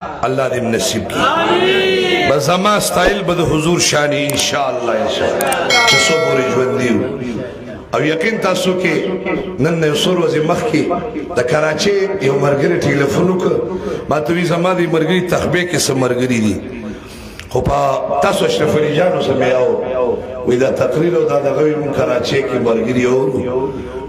اللہ دې نصیب کی بس زما ستایل به د حضور شانی انشاءاللہ چې څو پورې ژوندي او یقین تاسو کې نن یو څو ورځې مخکې د کراچۍ یو ملګري ټلیفون وکړ ما ته وایي زما د ملګري تخبې کې څه ملګري دي خو په تاسو اشرف علي جانو سره مې وایي دا تقریر او دا دغه وایي مونږ کراچۍ کې ملګري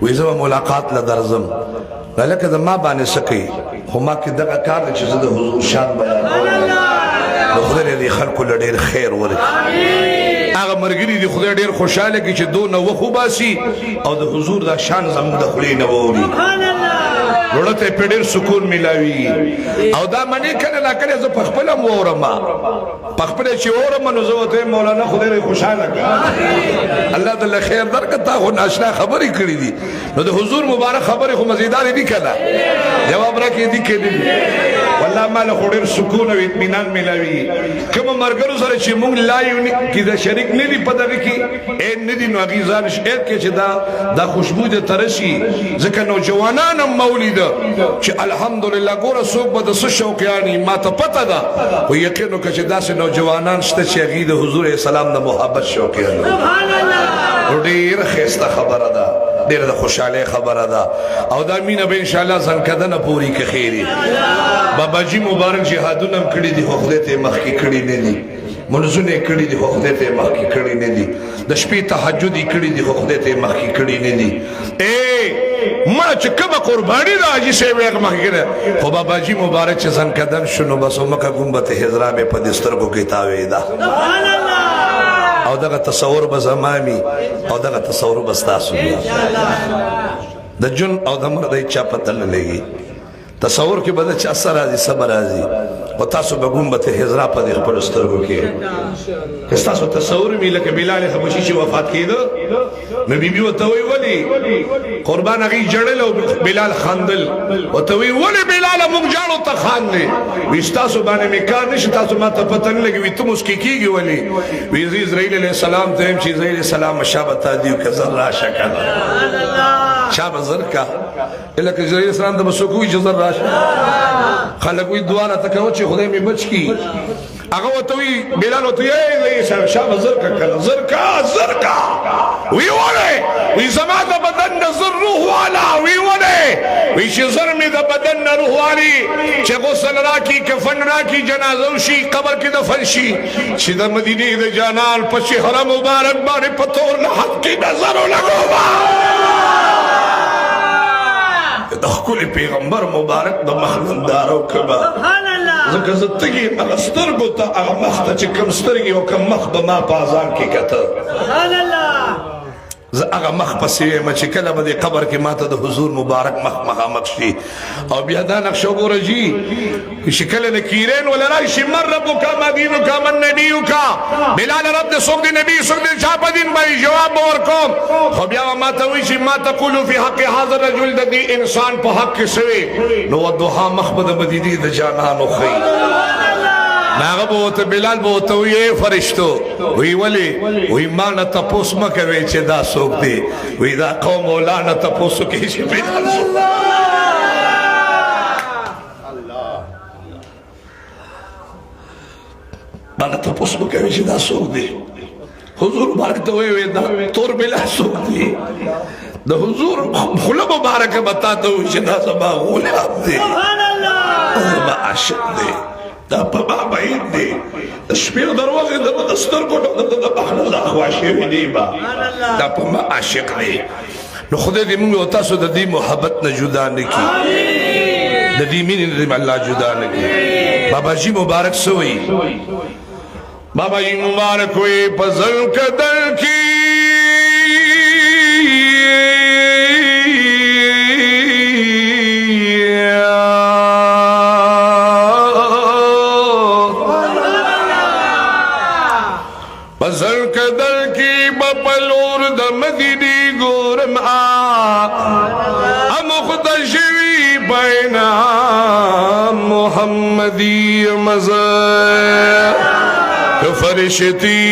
وایي زه به ملاقات له درځم لکه د ما باندې څه کوي خو ما کې دغه کار دی چې زه د حضور شان بیانوم د خدای دې خلکو له ډېر خیر ورکړي هغه ملګري دي خدای ډېر خوشحاله کړي چې دونه وخت وباسي او د حضور دا شان زموږ د خولې نه واوري زړه ته پې ډېر سکون میلاوي او دا منې کله ناکله زه په خپله هم واورم په خپله چې واورم نو زه ورته مولانا خدای دې خوشحاله کړه الله دې خیر درکړه تا خو ناشنا خبرې کړي دي نو د حضور مبارک خبرې خو مزیدارې دي که نه جواب راکړې دي که نه دي والله ما له خو ډېر سکون او اطمینان میلاوي کومو ملګرو سره چې موږ لایو کې د شریک نه دي په دغه کې نه دي نو هغې ځان شعر کې چې دا خوشبو دې ته رسي ځکه نوجوانان هم مولي ده چې الحمدلله ګوره څوک به د څه شوقیان وي ما ته پته ده خو یقین وکړه چې داسې نوجوانان شته چې هغې د حضور اسلام د محبت شوقیان وي ډېره ښایسته خبره ده ډېره د خوشحالۍ خبره ده او دا مینه به انشاءالله زنکدنه پورې که خیري باباجي مبارک جهادونه هم کړي دي خو خدای ته یې مخکې کړي نه دي منځونه یې کړي دي خو خدای ته یې مخکې کړي نه دي د شپې تهجد یې کړي دي خو خدای ته یې مخکې کړي نه دي ما چې کومه قرباني ده حاجي صاحب یې مخکې کړې خو باباجي مبارک چې زنکدن شو نو بس مکه ګنبد حضرا مې په دې سترګو کې تاوېده او دغه تصور به زما وي او دغه تصور به ستاسو وي د جون او د مړه د هېچا پته نه لګي تصور کې به د چا څه راځي څه به راځي خو تاسو به ګنبد حضرا په دې خپلو سترګو کې که ستاسو تصور وي لکه بلال حبشي چې وفات کېده نو بیبي ورته وایي ولې قربان هغې ژړل او بلال خندل ورته وایي ولې بلاله موږ ژاړو ته خاندې وایي ستاسو باندې مې کار نه شي تاسو ما ته پته نه لګي وایي ته موسکي کېږي ولې وایي زه اسرائیل علیه السلام ته یم چې اسرائیل علیه السلام شابه تا دیو که زر راشه که نه شابه زر که لکه اسرائیل علیه السلام ته به څوک وایي چې زر راشه خلک وایي دعا راته کوه چې خدای مې بچ کړي هغه ورته وایي بلال ورته وایي شابه زر که که نه زر که زر که وی ولې وی زما د بدن نه زر روح والا وی ولې وی چې زر مې د بدن نه روح والي چې غسل راکړي کفن راکړي جنازه وشي قبر کې دفن شي چې د مدینې د جانان په چهره مبارک باندې په تور لحد کې نظر ولګوم د ښکلي پیغمبر مبارک د مخ ننداره وکړه ځکه زه تږي هغه سترګو ته هغه مخ ته چې کوم سترګې او کوم مخ به ما په اذان کې کته زه هغه مخ پسې یم چې کله به دې قبر کې ما ته د حضور مبارک مخ مخامخ شي او بیا دا نقشه وګوره جي چې کله نکیرین ولا راشي من ربک ما دینک من نبیک بلال رب دې څوک دې نبي څوک دې چا په دین باندې جواب ورکوم خو بیا ما ته وایي چې ما تقول فی حق هذا الرجل د دې انسان په حق کې سوی نو ودوها مخ به د مدینې د جانانو ښیي هغه به ورته بلال به ورته وایي فرشتو وی ولې وی ما نه تپوس مه کوئ چې دا څوک دی وی دا قوم اولا نه تپوس وکړي چې بلال څوک ما نه تپوس مه کوئ چې دا څوک دی حضور مبارک ته وایي دا تور بلال څوک دی د حضور خوله مبارکه به تا ته وایي چې دا زما غلام دی زما عاشق دی دا په ما بعید دی د شپې دروازې د سترګو د مخ نه اخوا شوي دي دا په ما عاشق دی نو خدای دې موږ او تاسو د دې محبت نه جدا نه کړي د دې مینې نه الله جدا نه کړي باباجي مبارک څه وایي باباجي مبارک وایي په زنکدن کې زنکدن کی بپلور د مدینی گورم امخدشوی بینا محمدی مزر فرشتی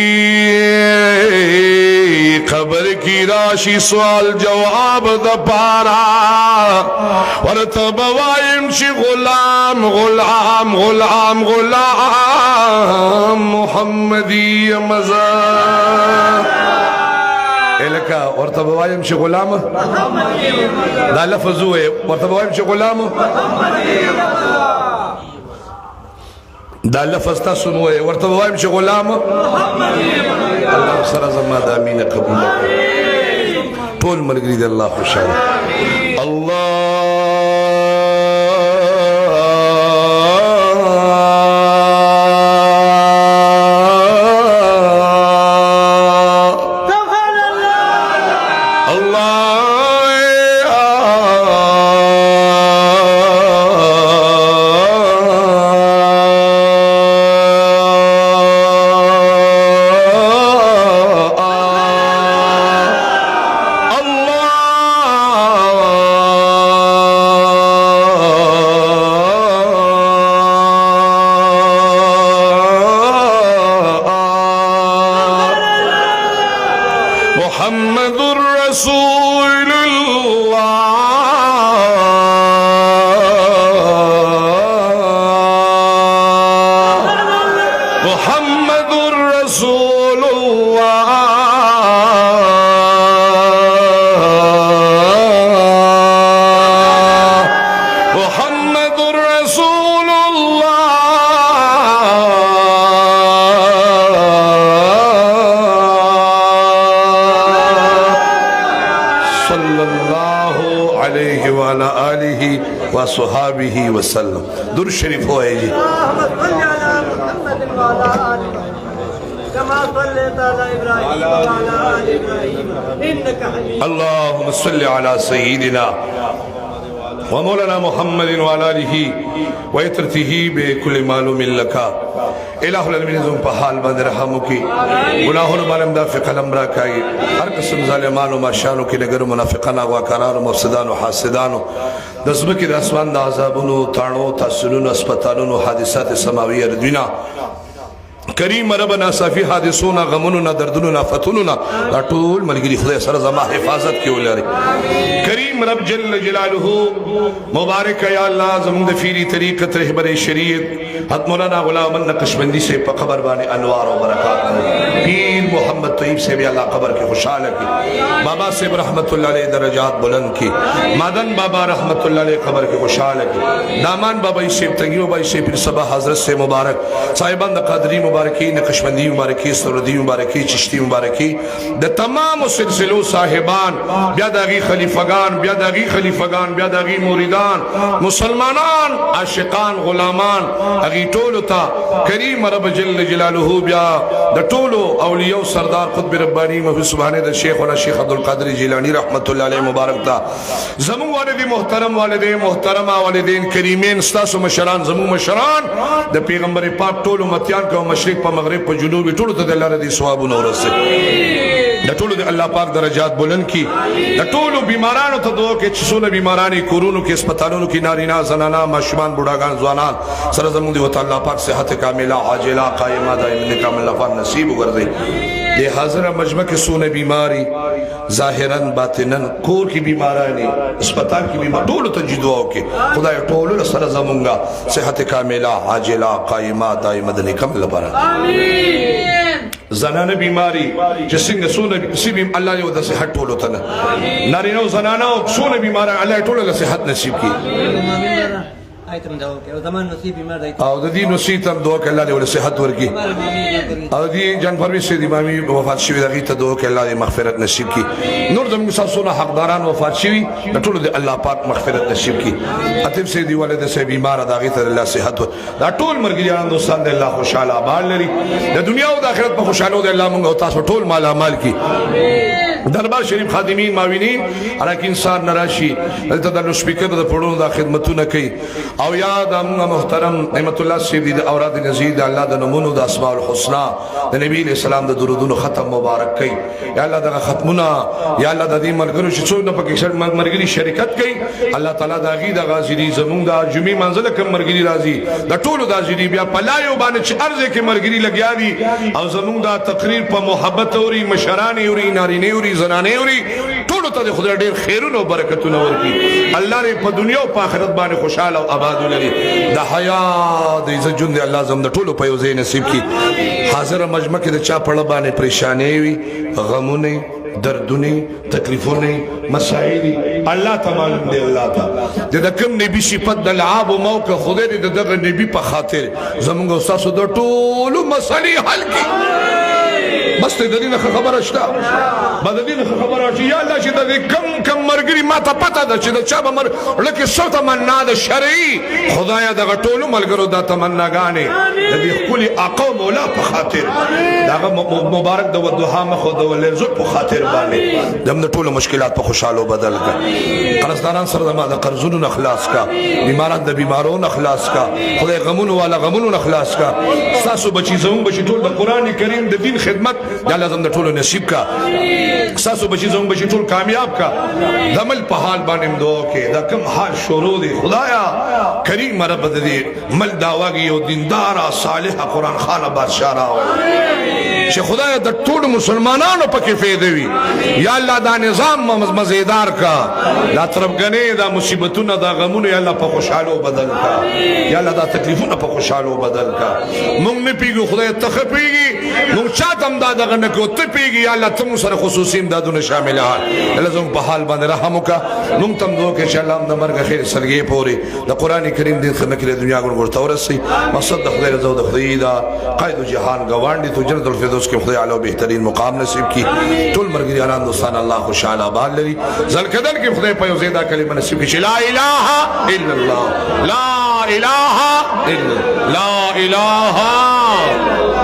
خبر کی راشی سوال جواب دا پارا ورتبوائم چی غلام غلام غلام غلام محمدی مزار الکا ورتبوائم چی غلام دا لفظ ہوئے ورتبوائم چی غلام دا لفظ تا سنوئے ورتبوائم چی غلام اللہ سر زمان دا امین قبول طول ملگری دا اللہ خوشحال محمد رسول الله محمد رسول الله محمد رسول علیہ وعلا آلہ وصحابہ وسلم در شریف ہوئے جی اللہم صلی علی سیدنا ومولانا محمد وعلا آلہ وعطرتہ بکل معلوم لکا الہ العالمین زم پا حال بند رحمو کی گناہوں نبال امدافق قلم راکائی ہر قسم ظالمان و ماشانو کی نگر منافقان آغوا کاران و مفسدان و حاسدان و دزمکی دا اسمان دا عذابون و تانو تحسنون و اسپتالون و حادثات سماوی اردوینا کریم ربنا صافی حادثونا غموننا دردنونا فتوننا دا طول ملگری خدای سر زمان حفاظت کی اولیاری کریم رب جل جلالہ مبارک یا اللہ زمان دفیری طریقت رہبر شریعت حد مولانا غلام نقشبندی سے پا قبر بانے انوار و برکات پیر محمد طیب سے بھی اللہ قبر کی خوشحال کی بابا سے رحمت اللہ علیہ درجات بلند کی مادن بابا رحمت اللہ علیہ قبر کی خوشحال کی دامان بابا سے تنگیو بابا سے پھر صبح حضرت سے مبارک صاحبان قادری مبارکی نقشبندی مبارکی سردی مبارکی چشتی مبارکی دا تمام سلسلو صاحبان بیاداغی خلیفگان بیاداغی خلیفگان بیاداغی موریدان مسلمانان عاشقان غلامان اگی طولو تا کریم رب جل جلالہ بیا دا طولو اولیاء سردار قطب ربانی مفی سبحانی دا شیخونا شیخ عبدالقادر جیلانی رحمت اللہ علیہ مبارک تا زمون والدی محترم والدین محترمہ والدین کریمین ستاسو مشران زمون مشران دا پیغمبر پاک طولو متیان کا مشرق پا مغرب پا جنوبی طولو تا دا اللہ ردی سوابو نورس سے دا طولو دا اللہ پاک درجات بلند کی دا طولو بیمارانو تا دعا کے چسون بیمارانی کورونو کے اسپتالونو کی نارینا زنانا ماشمان بڑاگان زوانان سرزمون دی وطا اللہ پاک صحت کاملہ عاجلہ قائمہ دائم نکام اللہ پاک نصیب کردے یہ حاضر مجمع کے سون بیماری ظاہراً باطناً کور کی بیمارانی اسپتال کی بیمار طولو تا جی دعاو کے خدا طولو سرزمون گا صحت کاملہ عاجلہ قائمہ دائم نکام اللہ پاک زنان بیماری جسنگ سون سیبیم اللہ نے ودہ صحت ٹولو تنا نارینو زنانو سون بیمارا اللہ ٹولو صحت نصیب کی او دی نصیب تم دعا کہ اللہ نے ودہ صحت ورکی او دی جان پرویز سید امامی وفات شوی دا غیتا دعا کہ اللہ نے مغفرت نصیب کی نور زمین سال سونا حقداران وفات شوی ٹولو دی اللہ پاک مغفرت نصیب کی عطب سیدی والد سے بیمار دا غیتا اللہ صحت ور دا ٹول مرگی جان دوستان دے اللہ خوشحال آبال لری دا دنیا و دا آخرت پا خوشحالو دے اللہ منگا تاسو ٹول مالا مال کی دربار شریف خادمین معاونین حالانکہ انسان نراشی دلتا دا لسپیکر دا پڑھون دا خدمتو نکی او یاد امنا محترم نعمت اللہ سیدی دا اوراد نزید اللہ دا نمونو دا اسماء الحسنہ دا نبی علیہ السلام دا درودون ختم مبارک کئی یا اللہ دا ختمنا یا اللہ دا دی مرگرو شچو نا پاکی مرگری شرکت کئی اللہ تعالیٰ دا غی دا غازی زمون دا جمعی منزل کم مرگری رازی دا طولو دا زیدی بیا پلائیو بانے چھ عرضے کے مرگری لگیا دی او زمون دا تقریر پا محبت اوری مشرانی اوری نارینی اوری زنانه اوري ټول ته خدای ډیر خیرونه او برکتونه ورکړي الله دې په دنیا او په آخرت باندې خوشاله او آباد ولري د حیا د عزت جون دې الله زم د ټولو په یو ځای نصیب کړي حاضر مجمع کې د چا پړه باندې پریشانې وي غمونه دردونه تکلیفونه مسائل الله تعالی دې الله تعالی د کوم نبی صفات د لعاب او موقع خدای دې دغه نبی په خاطر زموږ استاد د ټولو مسلې حل کړي بس ته د دې خبره شته بعد دې خبره شي یا الله چې د کم مرګري ما ته پته ده چې د چا به مر لکه څو تمنا د شرعي خدایا د ټولو ملګرو د تمناګانې د دې خپل اقوام مولا په خاطر دا مبارک د ودوها مخ د ولرزو په خاطر باندې د ټولو مشکلات په خوشاله بدل کا قرضداران سره ما د قرضونو اخلاص کا بیماران د بیمارونو اخلاص کا خدای غمونو والا غمونو اخلاص کا تاسو بچی زمون بچی ټول د قران کریم د دین خدمت یا لازم د ټولو نصیب کا تاسو بچی زمون بچی ټول کامیاب کا دمل په حال باندې دعا کې دا کوم حال شروع دی خدایا کریم رب دې مل داواږي او دیندار صالح قران خان بادشاہ راو چې خدای د ټول مسلمانانو پکې فائدې وي یا الله دا نظام مزیدار کا لا طرفګنې دا مصیبتونه دا غمونه یا الله په خوشاله بدل کا یا الله دا تکلیفونه په خوشاله بدل کا مونږ نه پیګو خدای ته خپيږي مونږ چاتم دا دغه نه کو ته پیګي یا الله تم سره خصوصي امدادونه شامل هال لازم په حال باندې رحم وکا مونږ تم دوه کې چې الله د مرګ خیر سرګي پوري د قران کریم دې خدمت کې دنیا ګورته ورسي مقصد د خدای رضا د خدای دا قائد جهان گواندی تو جنت الفردوس کې خدای اعلی بهترین مقام نصیب کی ټول مرګریان دوستان الله خوشاله آباد لري زلکدن کې خدای په زیاده کلمه نصیب کی لا اله الا الله لا اله الا لا اله